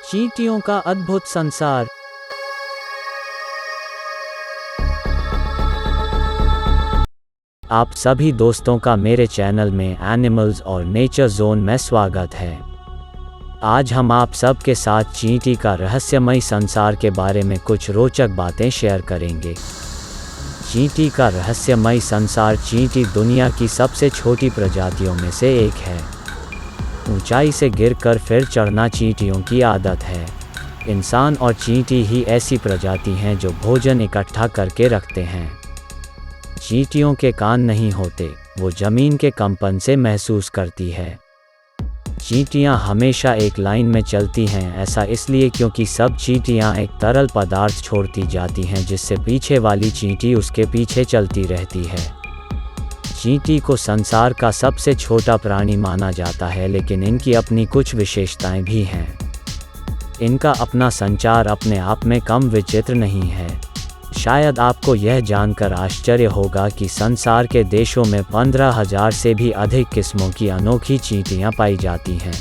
चींटियों का अद्भुत संसार। आप सभी दोस्तों का मेरे चैनल में एनिमल्स और नेचर जोन में स्वागत है। आज हम आप सब के साथ चींटी का रहस्यमयी संसार के बारे में कुछ रोचक बातें शेयर करेंगे। चींटी का रहस्यमयी संसार। चींटी दुनिया की सबसे छोटी प्रजातियों में से एक है। ऊंचाई से गिरकर फिर चढ़ना चींटियों की आदत है। इंसान और चींटी ही ऐसी प्रजाति हैं जो भोजन इकट्ठा करके रखते हैं। चींटियों के कान नहीं होते, वो ज़मीन के कंपन से महसूस करती है। चींटियां हमेशा एक लाइन में चलती हैं, ऐसा इसलिए क्योंकि सब चींटियां एक तरल पदार्थ छोड़ती जाती हैं जिससे पीछे वाली चींटी उसके पीछे चलती रहती है। चींटी को संसार का सबसे छोटा प्राणी माना जाता है, लेकिन इनकी अपनी कुछ विशेषताएं भी हैं। इनका अपना संचार अपने आप में कम विचित्र नहीं है। शायद आपको यह जानकर आश्चर्य होगा कि संसार के देशों में 15,000 से भी अधिक किस्मों की अनोखी चींटियां पाई जाती हैं।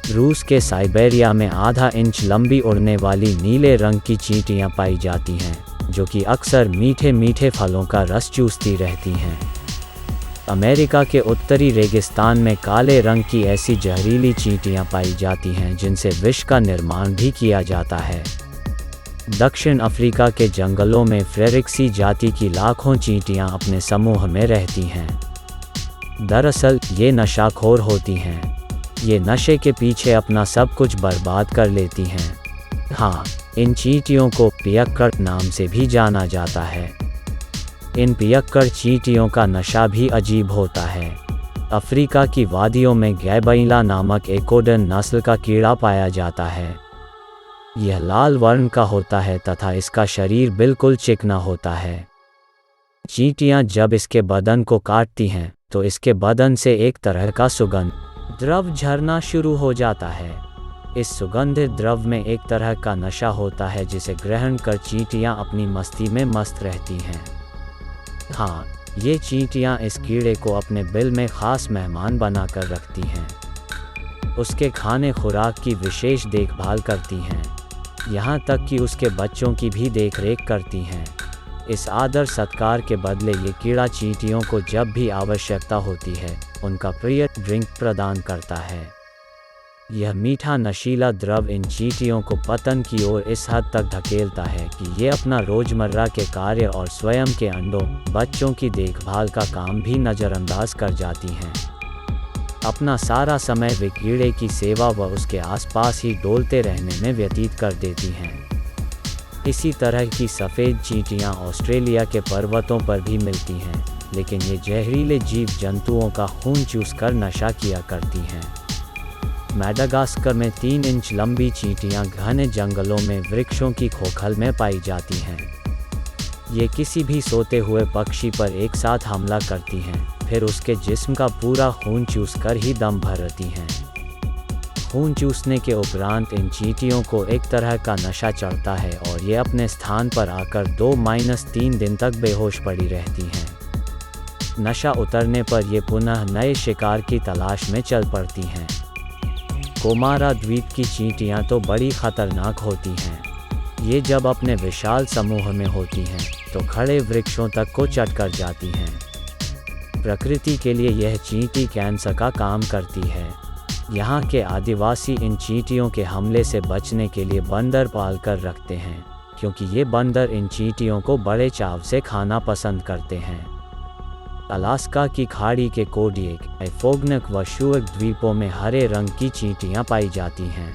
रूस के साइबेरिया में आधा इंच लंबी उड़ने वाली नीले रंग की चींटियां पाई जाती हैं, जो कि अक्सर मीठे मीठे फलों का रस चूसती रहती हैं। अमेरिका के उत्तरी रेगिस्तान में काले रंग की ऐसी जहरीली चींटियां पाई जाती हैं जिनसे विष का निर्माण भी किया जाता है। दक्षिण अफ्रीका के जंगलों में फ्रेरिक्सी जाति की लाखों चींटियां अपने समूह में रहती हैं। दरअसल ये नशाखोर होती हैं। ये नशे के पीछे अपना सब कुछ बर्बाद कर लेती हैं। हाँ, इन चींटियों को पियक्कड़ नाम से भी जाना जाता है। इन पियक्कड़ चींटियों का नशा भी अजीब होता है। अफ्रीका की वादियों में गैबैला नामक एकोडन नस्ल का कीड़ा पाया जाता है। यह लाल वर्ण का होता है तथा इसका शरीर बिल्कुल चिकना होता है। चींटियां जब इसके बदन को काटती हैं तो इसके बदन से एक तरह का सुगंध द्रव झरना शुरू हो जाता है। इस सुगंधित द्रव में एक तरह का नशा होता है जिसे ग्रहण कर चींटियां अपनी मस्ती में मस्त रहती हैं। हाँ, ये चींटियां इस कीड़े को अपने बिल में ख़ास मेहमान बनाकर रखती हैं। उसके खाने खुराक की विशेष देखभाल करती हैं, यहाँ तक कि उसके बच्चों की भी देखरेख करती हैं। इस आदर सत्कार के बदले ये कीड़ा चींटियों को जब भी आवश्यकता होती है उनका प्रिय ड्रिंक प्रदान करता है। यह मीठा नशीला द्रव इन चींटियों को पतन की ओर इस हद तक धकेलता है कि ये अपना रोजमर्रा के कार्य और स्वयं के अंडों बच्चों की देखभाल का काम भी नज़रअंदाज कर जाती हैं। अपना सारा समय वे कीड़े की सेवा व उसके आसपास ही डोलते रहने में व्यतीत कर देती हैं। इसी तरह की सफ़ेद चींटियां ऑस्ट्रेलिया के पर्वतों पर भी मिलती हैं, लेकिन ये जहरीले जीव जंतुओं का खून चूसकर नशा किया करती हैं। मैडागास्कर में 3 इंच लंबी चींटियां घने जंगलों में वृक्षों की खोखल में पाई जाती हैं। ये किसी भी सोते हुए पक्षी पर एक साथ हमला करती हैं, फिर उसके जिस्म का पूरा खून चूसकर ही दम भरती हैं। खून चूसने के उपरांत इन चींटियों को एक तरह का नशा चढ़ता है और ये अपने स्थान पर आकर 2-3 दिन तक बेहोश पड़ी रहती हैं। नशा उतरने पर ये पुनः नए शिकार की तलाश में चल पड़ती हैं। कोमारा द्वीप की चींटियां तो बड़ी खतरनाक होती हैं। ये जब अपने विशाल समूह में होती हैं तो खड़े वृक्षों तक को चट कर जाती हैं। प्रकृति के लिए यह चींटी कैंसर का काम करती है। यहाँ के आदिवासी इन चींटियों के हमले से बचने के लिए बंदर पाल कर रखते हैं, क्योंकि ये बंदर इन चींटियों को बड़े चाव से खाना पसंद करते हैं। अलास्का की खाड़ी के कोडिएक, आइफोग्नक व शुएक द्वीपों में हरे रंग की चींटियां पाई जाती हैं।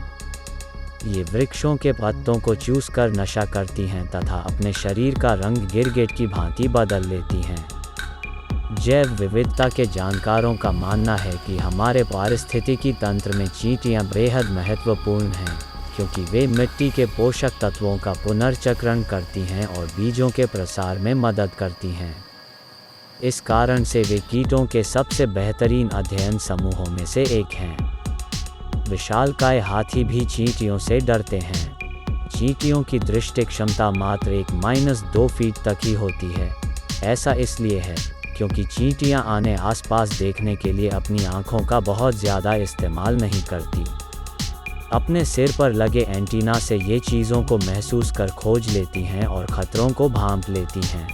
ये वृक्षों के पत्तों को चूसकर नशा करती हैं तथा अपने शरीर का रंग गिरगिट की भांति बदल लेती हैं। जैव विविधता के जानकारों का मानना है कि हमारे पारिस्थितिकी तंत्र में चींटियां बेहद महत्वपूर्ण हैं, क्योंकि वे मिट्टी के पोषक तत्वों का पुनर्चक्रण करती हैं और बीजों के प्रसार में मदद करती हैं। इस कारण से वे कीटों के सबसे बेहतरीन अध्ययन समूहों में से एक हैं। विशालकाय हाथी भी चींटियों से डरते हैं। चींटियों की दृष्टि क्षमता मात्र 1-2 फीट तक ही होती है। ऐसा इसलिए है क्योंकि चींटियां आने आसपास देखने के लिए अपनी आँखों का बहुत ज़्यादा इस्तेमाल नहीं करती। अपने सिर पर लगे एंटीना से ये चीज़ों को महसूस कर खोज लेती हैं और ख़तरों को भांप लेती हैं।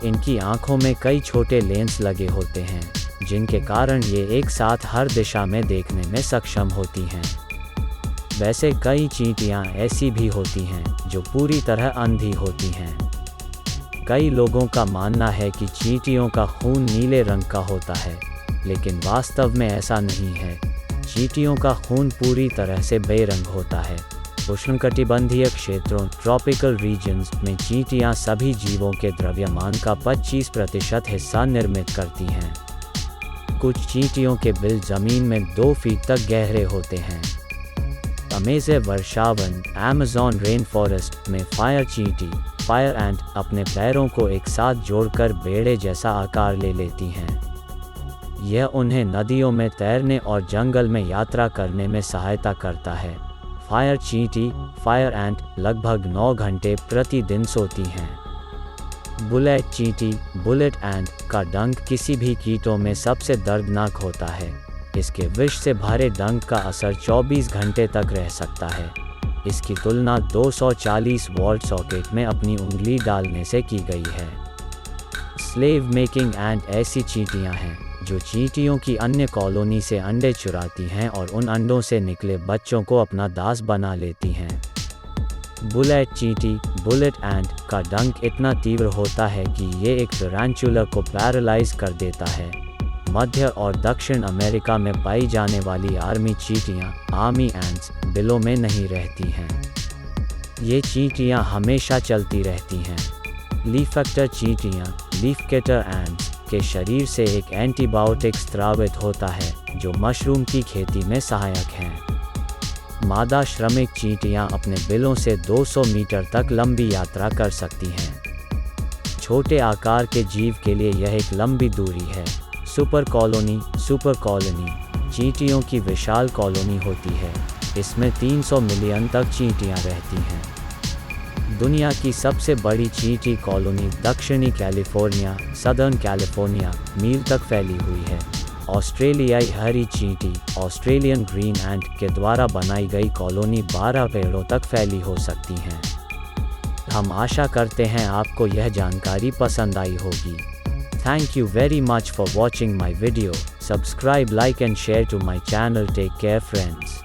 इनकी आँखों में कई छोटे लेंस लगे होते हैं, जिनके कारण ये एक साथ हर दिशा में देखने में सक्षम होती हैं। वैसे कई चींटियाँ ऐसी भी होती हैं जो पूरी तरह अंधी होती हैं। कई लोगों का मानना है कि चींटियों का खून नीले रंग का होता है, लेकिन वास्तव में ऐसा नहीं है। चींटियों का खून पूरी तरह से बेरंग होता है। उष्णकटिबंधीय क्षेत्रों ट्रॉपिकल रीजन्स में चींटियां सभी जीवों के द्रव्यमान का 25% हिस्सा निर्मित करती हैं। कुछ चींटियों के बिल जमीन में 2 फीट तक गहरे होते हैं। अमेज़न वर्षावन अमेज़न रेन फॉरेस्ट में फायर चींटी फायर एंट अपने पैरों को एक साथ जोड़कर बेड़े जैसा आकार ले लेती हैं। यह उन्हें नदियों में तैरने और जंगल में यात्रा करने में सहायता करता है। फायर चींटी फायर एंट लगभग 9 घंटे प्रतिदिन सोती हैं। बुलेट चींटी बुलेट एंट का डंक किसी भी कीटों में सबसे दर्दनाक होता है। इसके विष से भरे डंक का असर 24 घंटे तक रह सकता है। इसकी तुलना 240 वोल्ट सॉकेट में अपनी उंगली डालने से की गई है। स्लेव मेकिंग एंट ऐसी चींटियां हैं जो चींटियों की अन्य कॉलोनी से अंडे चुराती हैं और उन अंडों से निकले बच्चों को अपना दास बना लेती हैं। बुलेट चींटी बुलेट एंट का डंक इतना तीव्र होता है कि ये एक टारंटुला को पैरालाइज कर देता है। मध्य और दक्षिण अमेरिका में पाई जाने वाली आर्मी चींटियां आर्मी एंट्स बिलों में नहीं रहती हैं। ये चींटियां हमेशा चलती रहती हैं। लीफेक्टर चींटियां लीफकेटर एंट्स के शरीर से एक एंटीबायोटिक स्रावित होता है जो मशरूम की खेती में सहायक हैं। मादा श्रमिक चींटियां अपने बिलों से 200 मीटर तक लंबी यात्रा कर सकती हैं। छोटे आकार के जीव के लिए यह एक लंबी दूरी है। सुपर कॉलोनी चींटियों की विशाल कॉलोनी होती है। इसमें 300 मिलियन तक चींटियां रहती हैं। दुनिया की सबसे बड़ी चींटी कॉलोनी दक्षिणी कैलिफोर्निया सदर्न कैलिफोर्निया मील तक फैली हुई है। ऑस्ट्रेलियाई हरी चींटी ऑस्ट्रेलियन ग्रीन एंट के द्वारा बनाई गई कॉलोनी 12 पेड़ों तक फैली हो सकती हैं। हम आशा करते हैं आपको यह जानकारी पसंद आई होगी। Thank you very much for watching my video. Subscribe, like and share to my channel. Take care friends.